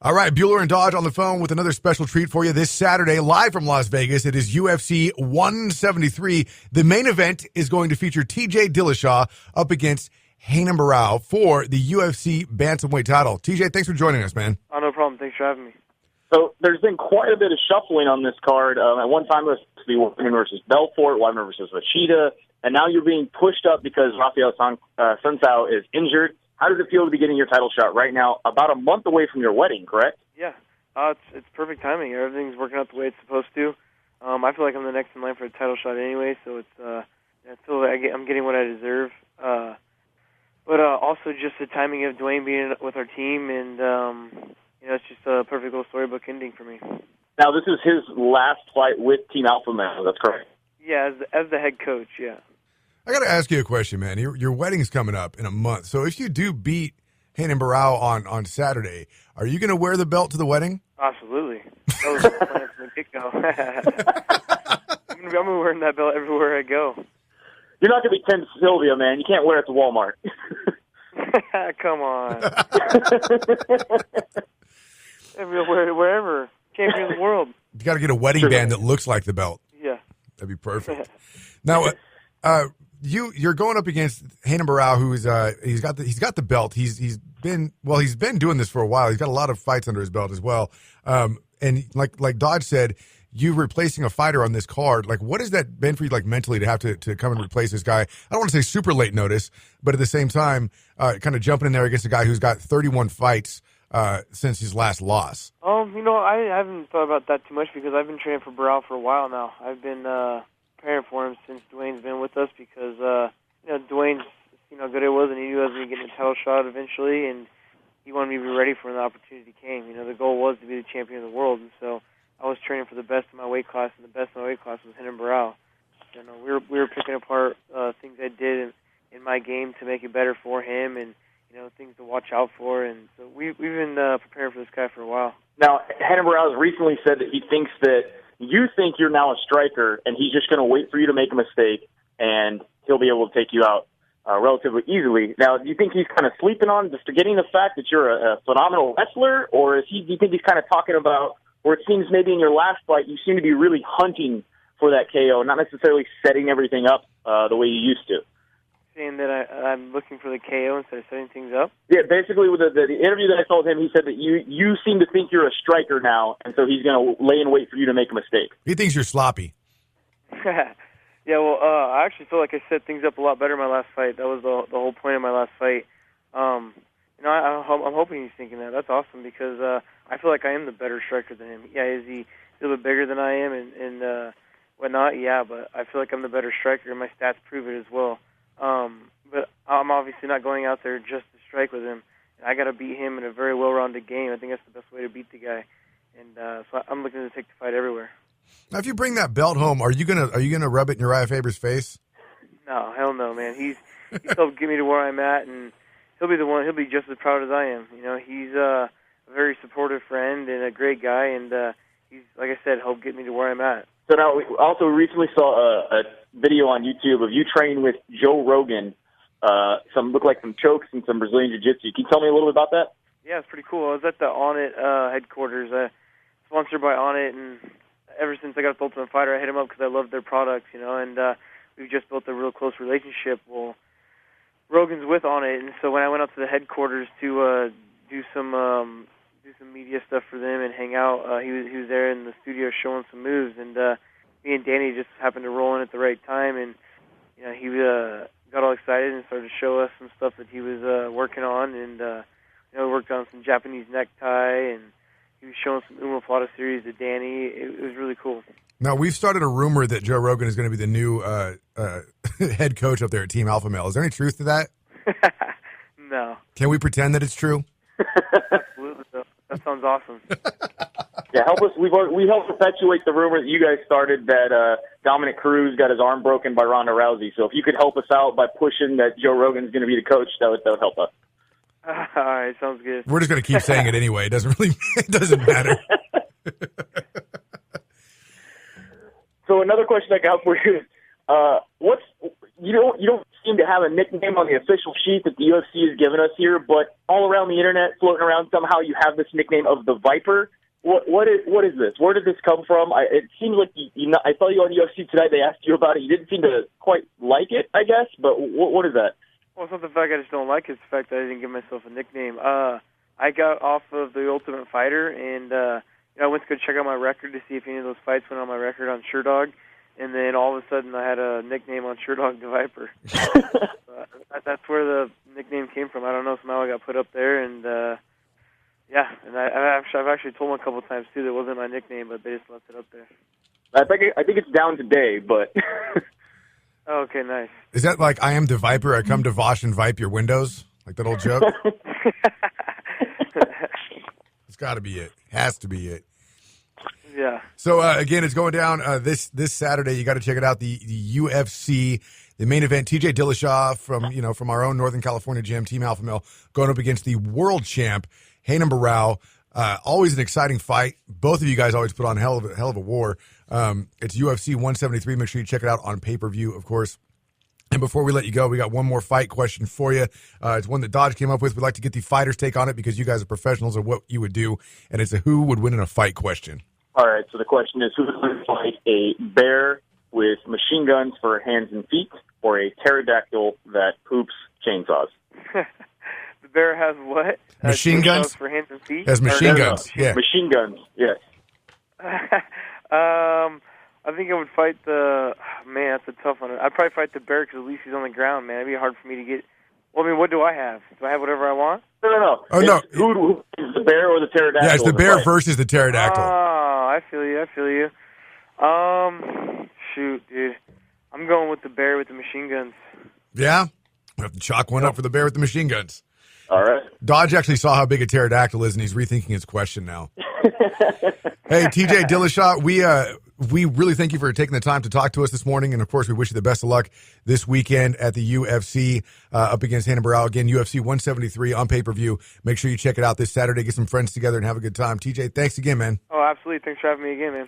All right, Bueller and Dodge on the phone with another special treat for you this Saturday, live from Las Vegas. It is UFC 173. The main event is going to feature TJ Dillashaw up against Barao for the UFC bantamweight title. TJ, thanks for joining us, man. Oh, no problem. Thanks for having me. So there's been quite a bit of shuffling on this card. At one time it was supposed to be Weidman versus Belfort, Weidman versus Rashida, and now you're being pushed up because Rafael Sunsao is injured. How does it feel to be getting your title shot right now, about a month away from your wedding, correct? Yeah, it's perfect timing. Everything's working out the way it's supposed to. I feel like I'm the next in line for a title shot anyway, so it's I feel like I'm getting what I deserve. But also just the timing of Dwayne being with our team, and it's just a perfect little storybook ending for me. Now, this is his last fight with Team Alpha Male, that's correct? Yeah, as the head coach, yeah. I got to ask you a question, man. Your wedding's coming up in a month. So if you do beat Barao on Saturday, are you going to wear the belt to the wedding? Absolutely. That was the plan from the get-go. I'm going to be wearing that belt everywhere I go. You're not going to be Ken Sylvia, man. You can't wear it to Walmart. Come on. Wherever. Champion of the world. You got to get a wedding band that looks like the belt. Yeah. That'd be perfect. Now, you're going up against Barao, who's he's got the belt. He's been doing this for a while. He's got a lot of fights under his belt as well. And like Dodge said, you replacing a fighter on this card. Like, what has that been for you, like mentally, to have to come and replace this guy? I don't want to say super late notice, but at the same time, kind of jumping in there against a guy who's got 31 fights since his last loss. I haven't thought about that too much because I've been training for Barao for a while now. I've been preparing for him since Dwayne's been with us because Dwayne's how good it was, and he knew I was going to get a title shot eventually, and he wanted me to be ready for when the opportunity came. The goal was to be the champion of the world, and so I was training for the best in my weight class, and the best in my weight class was Barao. We were picking apart things I did in my game to make it better for him, and things to watch out for, and so we've been preparing for this guy for a while. Now, Barao has recently said that he thinks that you think you're now a striker, and he's just going to wait for you to make a mistake, and he'll be able to take you out relatively easily. Now, do you think he's kind of sleeping on, just forgetting the fact that you're a phenomenal wrestler, or do you think he's kind of talking about, where it seems maybe in your last fight you seem to be really hunting for that KO, not necessarily setting everything up the way you used to? Saying that I'm looking for the KO instead of setting things up? Yeah, basically with the interview that I told him, he said that you seem to think you're a striker now, and so he's going to lay in wait for you to make a mistake. He thinks you're sloppy. Yeah, well, I actually feel like I set things up a lot better in my last fight. That was the whole point of my last fight. I'm hoping he's thinking that. That's awesome because I feel like I am the better striker than him. Yeah, is he a little bit bigger than I am and whatnot? Yeah, but I feel like I'm the better striker, and my stats prove it as well. But I'm obviously not going out there just to strike with him. I got to beat him in a very well-rounded game. I think that's the best way to beat the guy, and so I'm looking to take the fight everywhere. Now, if you bring that belt home, are you gonna rub it in Uriah Faber's face? No, hell no, man. He's helped get me to where I'm at, and he'll be just as proud as I am. He's a very supportive friend and a great guy, and he's, like I said, helped get me to where I'm at. So now we also recently saw a video on YouTube of you training with Joe Rogan. Look like some chokes and some Brazilian Jiu-Jitsu. Can you tell me a little bit about that? Yeah, it's pretty cool. I was at the Onnit headquarters, sponsored by Onnit, and ever since I got the Ultimate Fighter, I hit them up because I love their products, and we've just built a real close relationship. Well, Rogan's with Onnit, and so when I went out to the headquarters to do some media stuff for them and hang out, he was there in the studio showing some moves, and me and Danny just happened to roll in at the right time, and he got all excited and started to show us some stuff that he was working on, and we worked on some Japanese necktie, and he was showing some Uma Plata series to Danny. It was really cool. Now, we've started a rumor that Joe Rogan is going to be the new head coach up there at Team Alpha Male. Is there any truth to that? No. Can we pretend that it's true? Absolutely. That sounds awesome. Yeah, help us. We helped perpetuate the rumor that you guys started that Dominic Cruz got his arm broken by Ronda Rousey. So if you could help us out by pushing that Joe Rogan's going to be the coach, that would help us. All right, sounds good. We're just going to keep saying it anyway. It doesn't matter. So another question I got for you is, you don't seem to have a nickname on the official sheet that the UFC has given us here, but all around the internet, floating around somehow, you have this nickname of the Viper. What is this? Where did this come from? It seems like I saw you on UFC Tonight. They asked you about it. You didn't seem to quite like it, I guess. But what is that? Well, it's not the fact I just don't like it. It's the fact that I didn't give myself a nickname. I got off of the Ultimate Fighter, and I went to go check out my record to see if any of those fights went on my record on SureDog. And then all of a sudden I had a nickname on SureDog, the Viper. That's where the nickname came from. I don't know. Somehow I got put up there, and and I've actually told them a couple of times too that it wasn't my nickname, but they just left it up there. I think it's down today, but. Oh, okay, nice. Is that like I am the Viper? I come to Vosh and Vipe your windows, like that old joke. It's got to be it. Has to be it. Yeah. So again, it's going down this Saturday. You got to check it out. The UFC, the main event. TJ Dillashaw from our own Northern California gym, Team Alpha Male, going up against the world champ Renan Barao. Always an exciting fight. Both of you guys always put on hell of a war. It's UFC 173. Make sure you check it out on pay-per-view, of course. And before we let you go, we got one more fight question for you. It's one that Dodge came up with. We'd like to get the fighters' take on it because you guys are professionals of what you would do. And it's a who would win in a fight question. All right, so the question is, who would fight a bear with machine guns for hands and feet or a pterodactyl that poops chainsaws? The bear has what? Machine guns? For hands and feet? Has machine guns, yeah. Machine guns, yes. I think I would fight man, that's a tough one. I'd probably fight the bear because at least he's on the ground, man. It'd be hard for me to get... Well, I mean, what do I have? Do I have whatever I want? No. Oh, no. Who is the bear or the pterodactyl? Yeah, it's the bear versus the pterodactyl. Oh, I feel you. Shoot, dude. I'm going with the bear with the machine guns. Yeah? We have to chalk one up for the bear with the machine guns. All right. Dodge actually saw how big a pterodactyl is, and he's rethinking his question now. Hey, TJ Dillashaw, we really thank you for taking the time to talk to us this morning, and of course, we wish you the best of luck this weekend at the UFC up against Renan Barao. Again, UFC 173 on pay-per-view. Make sure you check it out this Saturday. Get some friends together and have a good time. TJ, thanks again, man. Oh, absolutely. Thanks for having me again, man.